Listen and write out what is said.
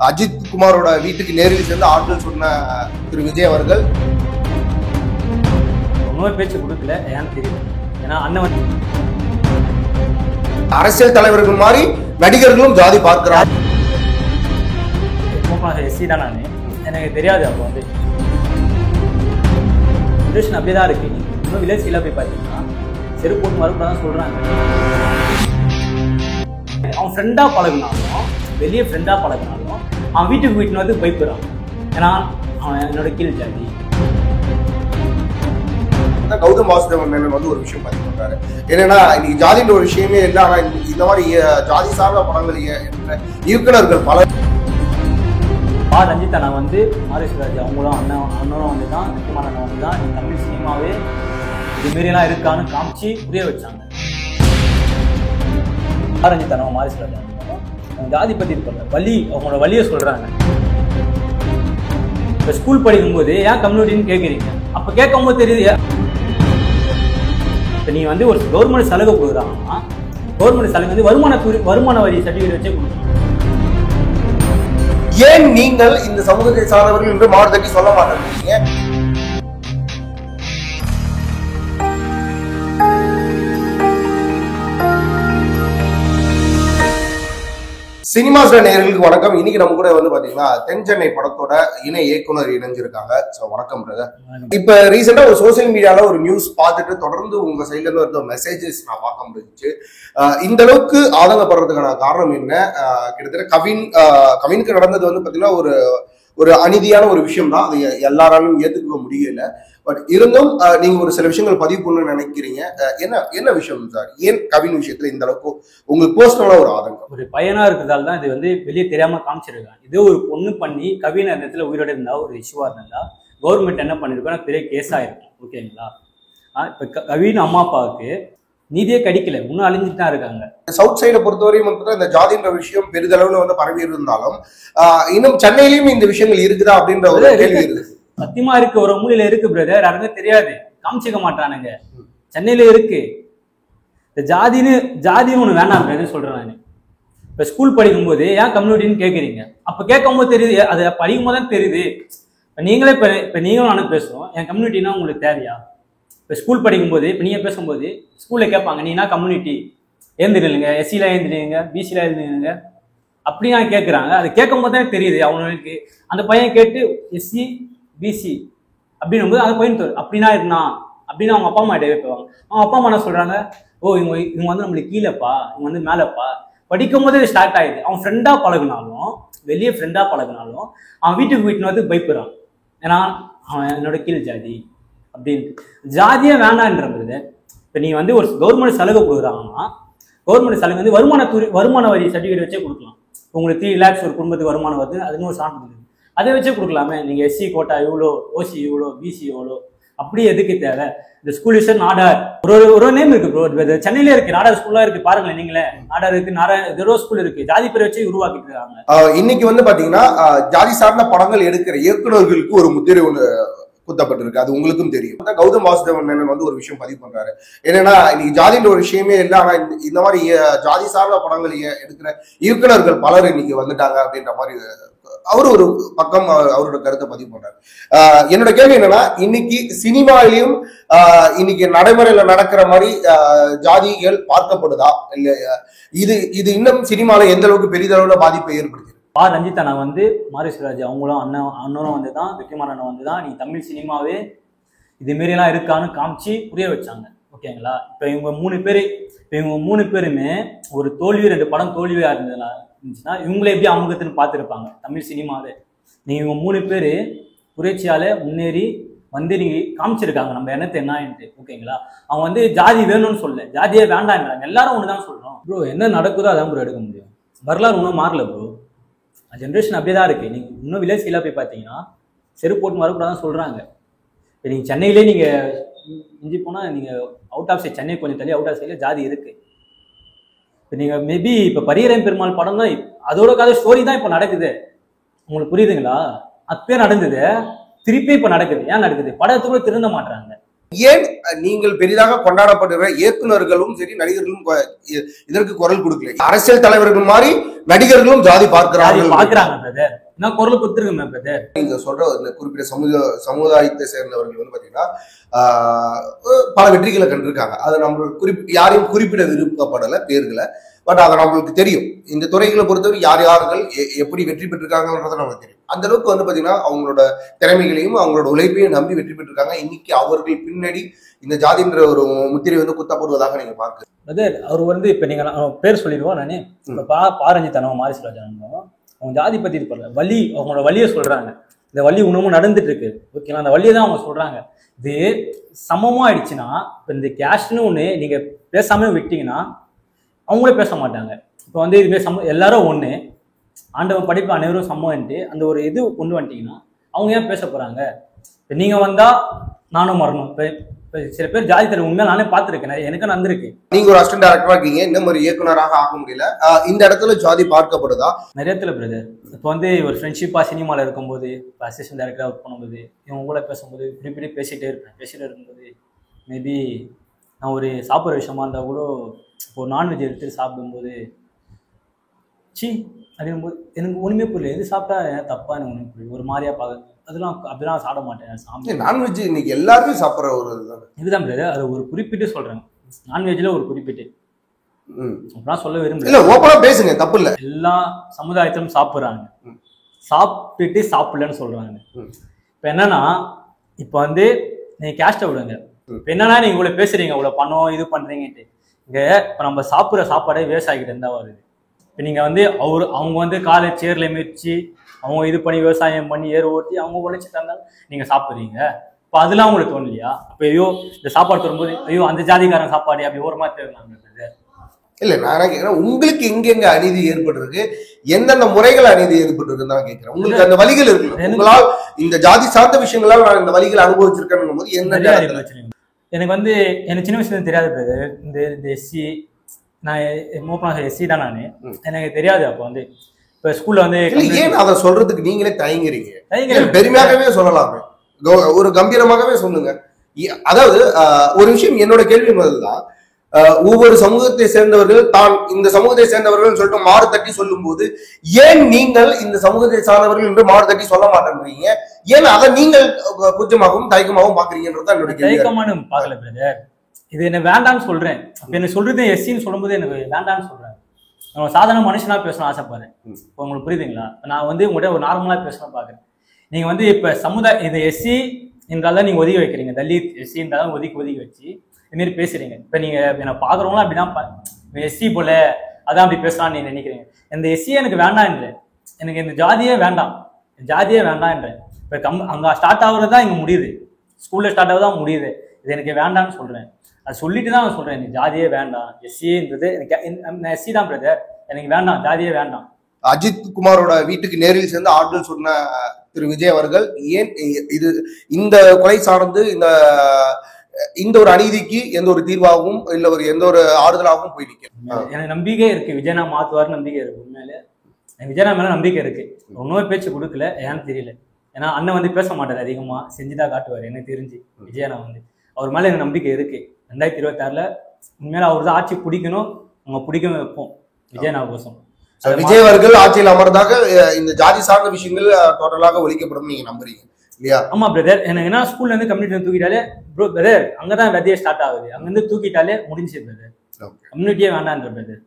அஜித் குமாரோட வீட்டுக்கு நேரில் சென்று ஆறுதல் சொன்ன திரு விஜய் அவர்கள் இன்னொரு பேச்சு கொடுக்கல, ஏன்னு தெரியல. ஏன்னா அண்ணன் அரசியல் தலைவர்கள் மாதிரி நடிகர்களும் ஜாதி பார்க்கிறார். எஸ்சி தான் நான், எனக்கு தெரியாது. அப்போ வந்து ஜென்ரேஷன் அப்படியே தான் இருக்கு. இன்னும் வில்லேஜ்ல போய் பார்த்தீங்கன்னா செருப்பு போட்டு மறுபடியும் சொல்றாங்க. அவன் ஃப்ரெண்டா பழகினாலும், வெளியே ஃப்ரெண்டா பழகினாலும் அவன் வீட்டுக்கு வீட்டுன்னு வந்து பயப்படுறான். ஏன்னா அவன் என்னோட கீழ் ஜாதி. கௌதம் வாசுதேவன் மேனன் வந்து ஒரு விஷயம் பதிவு பண்றாரு. என்னன்னா, இன்னைக்கு ஜாதின்ற ஒரு விஷயமே இல்லை. ஆனா இந்த மாதிரி ஜாதி சார்ந்த படங்கள் இயக்குனர்கள் பல ரஞ்சித் அண்ணா வந்து மாரிசுராஜ் அவங்களும் அண்ணனும் வந்து தான், முக்கியமான அண்ணன் வந்து தான் தமிழ் சினிமாவே இதுமாரியெல்லாம் இருக்கான்னு காமிச்சு புரிய வச்சாங்க. ரஞ்சித் அண்ணா மாரிசுராஜ் அவங்க ஜாதி பத்தி இருப்பாங்க, வலி, அவங்களோட வலியை சொல்றாங்க. இப்போ ஸ்கூல் படிக்கும்போது ஏன் கம்யூனிட்டின்னு கேட்குறீங்க? அப்போ கேட்கும்போது தெரியுது. இப்போ நீ வந்து ஒரு கவர்மெண்ட் சலுகை கொடுக்குறாங்கன்னா, கவர்மெண்ட் சலுகை வந்து வருமான வரி சர்டிஃபிகேட் வச்சே கொடுக்கணும். ஏன் நீங்கள் இந்த சமூகத்தை சார்ந்தவர்கள் என்று மாவட்டத்தை சொல்ல மாட்டேங்கிறீங்க? சினிமாஸ்ல நேயர்களுக்கு வணக்கம். இன்னைக்கு நம்ம கூட வந்து பாத்தீங்கன்னா தென் சென்னை படத்தோட இணை இயக்குனர் இணைஞ்சிருக்காங்க. சோ வணக்கம் பிரதர். இப்ப ரீசெண்டா ஒரு சோசியல் மீடியால ஒரு நியூஸ் பார்த்துட்டு தொடர்ந்து உங்க சைட்ல இருந்து ஒரு மெசேஜஸ் நான் பார்க்க முடிஞ்சிச்சு. இந்த அளவுக்கு ஆதங்கப்படுறதுக்கான காரணம் என்ன? கிட்டத்தட்ட கவினுக்கு நடந்தது வந்து பாத்தீங்கன்னா ஒரு அநீதியான ஒரு விஷயம் தான். அது எல்லாராலும் ஏத்துக்க முடியல. பட் இருந்தும் நீங்க ஒரு சில விஷயங்கள் பதிவு பண்ணணும்னு நினைக்கிறீங்க. என்ன விஷயம் சார்? ஏன் கவின் விஷயத்துல இந்த அளவுக்கு உங்களுக்கு பர்சனலா ஒரு ஆதங்கம்? ஒரு பையனா இருக்கிறதால தான் இது வந்து வெளியே தெரியாம காமிச்சிருக்காங்க. இதே ஒரு பொண்ணு பண்ணி கவின் அந்த இடத்துல உயிரோட இருந்தா, ஒரு இஷ்யூவா இருந்தா, கவர்மெண்ட் என்ன பண்ணிருக்கோம், பெரிய கேஸா இருக்கும். ஓகேங்களா? இப்ப கவின் அம்மா அப்பாவுக்கு நீதியே கிடைக்கல, இன்னும் அழிஞ்சிட்டு தான் இருக்காங்க. சவுத் சைடை பொறுத்தவரையும் வந்து இந்த ஜாதின்ற விஷயம் பெரிதளவுல வந்து பரவி இருந்தாலும் இன்னும் சென்னையிலயும் இந்த விஷயங்கள் இருக்குதா அப்படின்ற ஒரு கேள்வி இருக்கு. சத்தியமா இருக்கு, ஒரு மூலையில இருக்கு பிரதர், யாருமே தெரியாது, காமிச்சிக்க மாட்டானுங்க. சென்னையில இருக்கு. இந்த ஜாதின்னு ஒண்ணு வேண்டாம் பிரதர் சொல்றேன் நான். இப்ப ஸ்கூல் படிக்கும் போது ஏன் கம்யூனிட்டின்னு கேட்குறீங்க? அப்ப கேட்கும் போது தெரியுது, அதை படிக்கும் போது தான் தெரியுது. இப்ப நீங்களும் நானும் பேசுவோம், என் கம்யூனிட்டினா உங்களுக்கு தேவையா? இப்போ ஸ்கூல் படிக்கும்போது, இப்போ நீங்கள் பேசும்போது ஸ்கூலில் கேட்பாங்க, நீனா கம்யூனிட்டி ஏந்திரிங்க, எஸ்சியில் ஏந்திரிங்க, பிசியில் எழுந்திரிங்க அப்படின்னா கேட்குறாங்க. அது கேட்கும் போது தான் தெரியுது அவங்களுக்கு. அந்த பையன் கேட்டு எஸ்சி பிசி அப்படின்னும் போது அந்த பையன் அப்படின்னா இருந்தான் அப்படின்னு அவங்க அப்பா அம்மா கிட்ட கேட்பாங்க. அவங்க அப்பா அம்மா என்ன சொல்கிறாங்க, ஓ இவங்க வந்து நம்மளுக்கு கீழேப்பா, இவங்க வந்து மேலேப்பா. படிக்கும் போதே ஸ்டார்ட் ஆயிடுது. அவன் ஃப்ரெண்டாக பழகினாலும், வெளியே ஃப்ரெண்டாக பழகினாலும் அவன் வீட்டுக்கு வீட்டுன்னு வந்து பயப்படுறான். ஏன்னா அவன் என்னோட கீழ் ஜாதி அப்படின்ட்டு. ஜாதியே வேண்டான்றது. இப்போ நீங்கள் வந்து ஒரு கவர்மெண்ட் சலுகை கொடுக்குறாங்கன்னா, கவர்மெண்ட் சலுகை வந்து வருமான வரி சர்டிஃபிகேட் வச்சே கொடுக்கலாம். உங்களுக்கு 3 lakhs ஒரு குடும்பத்துக்கு வருமானம் வருது, அதுன்னு ஒரு சான்று இருக்குது, அதை வச்சே கொடுக்கலாமே. நீங்கள் எஸ்சி கோட்டா இவ்வளோ, ஓசி இவ்வளோ, பிசி எவ்வளோ, அப்படி எதுக்கு தேவை? இந்த ஸ்கூல் விஷயம் நாடார் ஒரு நேம் இருக்கு ப்ரோ. சென்னையிலே இருக்கு, நாடார் ஸ்கூல்லாம் இருக்கு, பாருங்களேன் நீங்களே. நாடார் இருக்கு, ஏதோ ஸ்கூல் இருக்கு, ஜாதி பேரை வச்சு உருவாக்கிட்டு இருக்காங்க. இன்னைக்கு வந்து பாத்தீங்கன்னா ஜாதி சார்ந்த படங்கள் எடுக்கிற இயக்குநர்களுக்கு ஒரு முத்திரை ஒன்று குத்தப்பட்டிருக்கு. அது உங்களுக்கும் தெரியும். கௌதம் வாசுதேவன் மேனன் வந்து ஒரு விஷயம் பதிவு பண்றாரு. என்னன்னா, இன்னைக்கு ஜாதின்ற ஒரு விஷயமே இல்லை. ஆனா இந்த மாதிரி ஜாதி சார்ந்த படங்கள் எடுக்கிற இயக்குநர்கள் பலர் இன்னைக்கு வந்துட்டாங்க அப்படின்ற மாதிரி அவரு ஒரு பக்கம் அவரோட கருத்தை பதிவு பண்றாரு. என்னோட கேள்வி என்னன்னா, இன்னைக்கு சினிமாவிலையும் இன்னைக்கு நடைமுறையில நடக்கிற மாதிரி ஜாதிகள் பார்க்கப்படுதா? இல்ல இது இன்னும் சினிமால எந்த அளவுக்கு பெரிதளவுல பாதிப்பை ஏற்படுத்தி? ரஞ்சித் அண்ணா வந்து மாரிசுராஜ் அவங்களும் அண்ணனும் வந்து தான், முக்கியமான அண்ணன் வந்து தான் நீ தமிழ் சினிமாவே இதுமாரியெல்லாம் இருக்கான்னு காமிச்சு புரிய வச்சாங்க. ஓகேங்களா? இப்போ இவங்க 3 பேருமே ஒரு தோல்வி, 2 படம் தோல்வியா இருந்துச்சுன்னா இவங்களே எப்படி அமுகத்துன்னு பார்த்துருப்பாங்க தமிழ் சினிமாவே. நீங்க இவங்க 3 பேர் புரட்சியால முன்னேறி வந்து நீங்க காமிச்சிருக்காங்க நம்ம எண்ணத்தை என்னன்ட்டு. ஓகேங்களா? அவங்க வந்து ஜாதி வேணும்னு சொல்ல, ஜாதியே வேண்டாங்கிறாங்க. எல்லாரும் ஒண்ணுதான் சொல்றோம் ப்ரோ. என்ன நடக்குதோ அதான் ப்ரோ எடுக்க முடியும். வரலாறு ஒன்றும் மாறல ப்ரோ. ஜென்ரேஷன் அப்படியே தான் இருக்கு. நீங்க இன்னும் வில்லேஜ்ல போய் பார்த்தீங்கன்னா செருப்பு போட்டு வரக்கூடாதான் சொல்றாங்க. இப்போ நீங்க சென்னையிலே நீங்க இஞ்சி போனா நீங்க அவுட் ஆஃப் சைட், சென்னை கொஞ்சம் தள்ளி அவுட் ஆஃப் சைட்ல ஜாதி இருக்கு. இப்போ நீங்க மேபி இப்போ பரியரம் பெருமாள் படம் தான், அதோட கதை ஸ்டோரி தான் இப்போ நடக்குது. உங்களுக்கு புரியுதுங்களா? அப்பயே நடந்தது, திருப்பி இப்போ நடக்குது. ஏன் நடக்குது? படத்துக்குள்ள திருந்த மாட்டாங்க. ஏன் நீங்கள் பெரிதாக கொண்டாடப்படுகிற இயக்குநர்களும் சரி நடிகர்களும் இதற்கு குரல் கொடுக்கல? அரசியல் தலைவர்கள் மாதிரி நடிகர்களும் ஜாதி பார்க்கிறாங்க. நான் குரல் கொடுத்துருக்கேன் பிரதர். நீங்க சொல்ற இந்த குறிப்பிட்ட சமுதாயத்தை சேர்ந்தவர்கள் வந்து பாத்தீங்கன்னா பல வெற்றிகளை கண்டிருக்காங்க. அதை நம்ம யாரையும் குறிப்பிட விருப்பப்படல பேர்களை. பட் அதை நம்மளுக்கு தெரியும். இந்த துறைகளை பொறுத்தவரை யார்கள் எப்படி வெற்றி பெற்றிருக்காங்கன்றது நமக்கு தெரியும். அந்த அளவுக்கு வந்து பாத்தீங்கன்னா அவங்களோட திறமைகளையும் அவங்களோட உழைப்பையும் நம்பி வெற்றி பெற்றிருக்காங்க. இன்னைக்கு அவர்கள் பின்னாடி இந்த ஜாதின்ற ஒரு முத்திரை வந்து குத்தப்படுவதாக நீங்க பார்க்க பிரதர். அவர் வந்து இப்ப நீங்க பேர் சொல்லிடுவோம். நானே பாரஞ்சித்தனம் மாரிசுராஜன் அவங்க ஜாதி பத்தி இது பண்ணல, வலி அவங்களோட வலியை சொல்றாங்க. இந்த வலி இன்னமும் நடந்துட்டு இருக்கு. ஓகேங்களா? அந்த வலியை தான் அவங்க சொல்றாங்க. இது சமமா ஆயிடுச்சுன்னா இப்ப இந்த கேஷ்னு ஒண்ணு நீங்க பேசாம விட்டீங்கன்னா அவங்களே பேச மாட்டாங்க. இப்போ வந்து இதுவே எல்லாரும் ஒண்ணு, ஆண்டவன் படிப்பு அனைவரும் சமம்ன்ட்டு அந்த ஒரு இது கொண்டு வந்துட்டீங்கன்னா அவங்க ஏன் பேச போறாங்க? இப்போ நீங்க வந்தா நானும் வரணும். இப்போ சில பேர் ஜாதி தர உண்மையா நானே பார்த்துருக்கேன், எனக்கு நடந்திருக்கு. நீங்க ஒரு அசிஸ்டன்ட் டைரக்டரா இருக்கீங்க, இந்த மாதிரி இயக்குனராக ஆக முடியல, இந்த இடத்துல ஜாதி பார்க்கப்படுதா? நிறைய இடத்துல பிரதர். இப்போ வந்து ஒரு ஃப்ரெண்ட்ஷிப்பா சினிமாவில் இருக்கும்போது இப்போ அசிஸ்டன்ட் டைரக்டரா ஒர்க் பண்ணும்போது இவங்க கூட பேசும்போது இப்படி பேசிட்டே இருப்பேன். பேசிட்டே இருக்கும்போது மேபி நான் ஒரு சாப்பிட்ற விஷயமா இருந்தால் கூட ஒரு நான்வெஜ் எடுத்து சாப்பிடும்போது சி அப்படிங்கும்போது எனக்கு ஒன்றுமே புரியல. எது சாப்பிட்டா தப்பா எனக்கு ஒன்றும் புரியல. ஒரு மாதிரியா பார்க்க அதெல்லாம் அப்படிலாம் சாப்பிட மாட்டேன். சாப்பிட்டு நான்வெஜ் இன்னைக்கு எல்லாருமே சாப்பிட்ற ஒரு இதுதான் பிரதர். அது ஒரு குறிப்பிட்டு சொல்றேன். நான்வெஜ்ல ஒரு குறிப்பிட்டு அப்படிலாம் சொல்ல விரும்பல. இல்ல ஓப்பனா பேசுங்க, தப்பு இல்ல. எல்லா சமுதாயத்திலும் சாப்பிட்றாங்க, சாப்பிட்டுட்டு சாப்பிடலன்னு சொல்றாங்க. இப்ப என்னன்னா இப்ப வந்து நீங்க கேஸ்ட விடுங்க. இப்ப என்னன்னா நீங்க இவ்வளவு பேசுறீங்க, இவ்வளவு பணம் இது பண்றீங்கட்டு. இங்க இப்ப நம்ம சாப்பிட்ற சாப்பாடே விவசாயிக்கிட்ட இருந்தா வருது. இப்ப நீங்க வந்து அவங்க வந்து காலேஜ் சேர்ல மிதிச்சு அவங்க இது பண்ணி விவசாயம் பண்ணி ஏறு ஓட்டி அவங்க உழைச்சி தந்தாலும் நீங்க சாப்பிடுறீங்க. இப்போ அதெல்லாம் உங்களுக்கு தோணலையா? அப்ப ஐயோ இந்த சாப்பாடு தரும்போது ஐயோ அந்த ஜாதிக்காரன் சாப்பாடு அப்படி ஒரு மாதிரி தெரியுறாங்க. இல்ல நான் என்ன கேட்கிறேன், உங்களுக்கு எங்கெங்க அநீதி ஏற்பட்டிருக்கு, எந்தெந்த முறைகள் அநீதி ஏற்பட்டிருக்குன்னு தான் கேட்கிறேன். உங்களுக்கு அந்த வலிகள் இருக்கு, உங்களால் இந்த ஜாதி சார்ந்த விஷயங்களால் நான் இந்த வலிகளை அனுபவிச்சிருக்கேன் போது என்ன? எனக்கு வந்து எனக்கு சின்ன வயசுல தெரியாது. இந்த எஸ்சி நான் எஸ்சி தான் நானு, எனக்கு தெரியாது. அப்போ வந்து இப்ப ஸ்கூல்ல வந்து ஏன் அதை சொல்றதுக்கு நீங்களே தயங்குறீங்க? பெருமையாகவே சொல்லலாமே, ஒரு கம்பீரமாகவே சொல்லுங்க. அதாவது ஒரு விஷயம் என்னோட கேள்வி முதல்தான், ஒவ்வொரு சமூகத்தை சேர்ந்தவர்கள் தான் இந்த சமூகத்தை சேர்ந்தவர்கள் சொல்லிட்டு மாறு தட்டி சொல்லும் போது ஏன் நீங்கள் இந்த சமூகத்தை சார்ந்தவர்கள் என்று மாறு தட்டி சொல்ல மாட்டேன்றீங்க? ஏன் அதை நீங்கள் குற்றமாகவும் தயக்கமாகவும் பாக்குறீங்கன்றதுதான் என்னோட கேள்வி. தயக்கமான பாக்கல பிரதர், இது என்ன வேண்டான்னு சொல்றேன். என்ன சொல்றது எஸ்சின்னு சொல்லும்போது எனக்கு வேண்டான்னு சொல்றேன். நான் சாதாரண மனுஷனா பேசணும் ஆசைப்படுறேன். இப்போ உங்களுக்கு புரியுதுங்களா? நான் வந்து உங்கள்கிட்ட ஒரு நார்மலா பேசணும் பாக்குறேன். நீங்க வந்து இப்ப சமுதாய இந்த எஸ்சி என்றால்தான் நீங்க ஒதுக்கி வைக்கிறீங்க, தலித் எஸ்சி என்றாலும் ஒதுக்கி வச்சு இது மாதிரி பேசுறீங்க. இப்ப நீங்க என்ன பாக்குறவங்களும் அப்படிதான் எஸ்சி போல அதான் அப்படி பேசலாம்னு நீங்க நினைக்கிறீங்க. இந்த எஸ்சியே எனக்கு வேண்டாம் என்ற, எனக்கு இந்த ஜாதியே வேண்டாம், ஜாதியே வேண்டாம் என்ற. இப்ப அங்க ஸ்டார்ட் ஆகுறதா இங்க முடியுது, ஸ்கூல்ல ஸ்டார்ட் ஆகுதான் முடியுது. இது எனக்கு வேண்டாம்னு சொல்றேன். அது சொல்லிட்டு தான் நான் சொல்றேன், எனக்கு ஜாதியே வேண்டாம், எஸ்சின்றது எனக்கு எஸ்சி தான் பிரதர், எனக்கு வேண்டாம், ஜாதியே வேண்டாம். அஜித் குமாரோட வீட்டுக்கு நேரில் சேர்ந்து ஆறுதல் சொன்ன திரு விஜய் அவர்கள் ஏன் இது இந்த கொலை சார்ந்து இந்த ஒரு அநீதிக்கு எந்த ஒரு தீர்வாகவும் இல்ல ஒரு எந்த ஒரு ஆறுதலாகவும் போய் நிற்கிறேன்? எனக்கு நம்பிக்கை இருக்கு, விஜயனா மாத்துவார்னு நம்பிக்கை இருக்கு. உண்மையிலே விஜயனா மேல நம்பிக்கை இருக்கு. ஒன்றுமே பேச்சு கொடுக்கல, ஏன்னு தெரியல. ஏன்னா அண்ணன் வந்து பேச மாட்டாரு, அதிகமா செஞ்சுதான் காட்டுவார். எனக்கு தெரிஞ்சு விஜயனா வந்து அவர் மேல எனக்கு நம்பிக்கை இருக்கு. 2026ல உண்மையில அவர் தான் ஆட்சி பிடிக்கணும், அவங்க பிடிக்கவே வைப்போம் விஜயனா கோசம். விஜய் அவர்கள் ஆட்சியில் அமர்ந்தாக இந்த ஜாதி சார்ந்த விஷயங்கள் டோட்டலாக ஒழிக்கப்படும் நீங்க நம்புறீங்க இல்லையா? ஆமா பிரதர். எனக்கு என்ன ஸ்கூல்ல இருந்து கம்யூனிட்டி தூக்கிட்டாலே பிரதர் அங்கதான் விதையே ஸ்டார்ட் ஆகுது. அங்க இருந்து தூக்கிட்டாலே முடிஞ்சு பிரதர், கம்யூனிட்டியே வேண்டான்ற பிரதர்.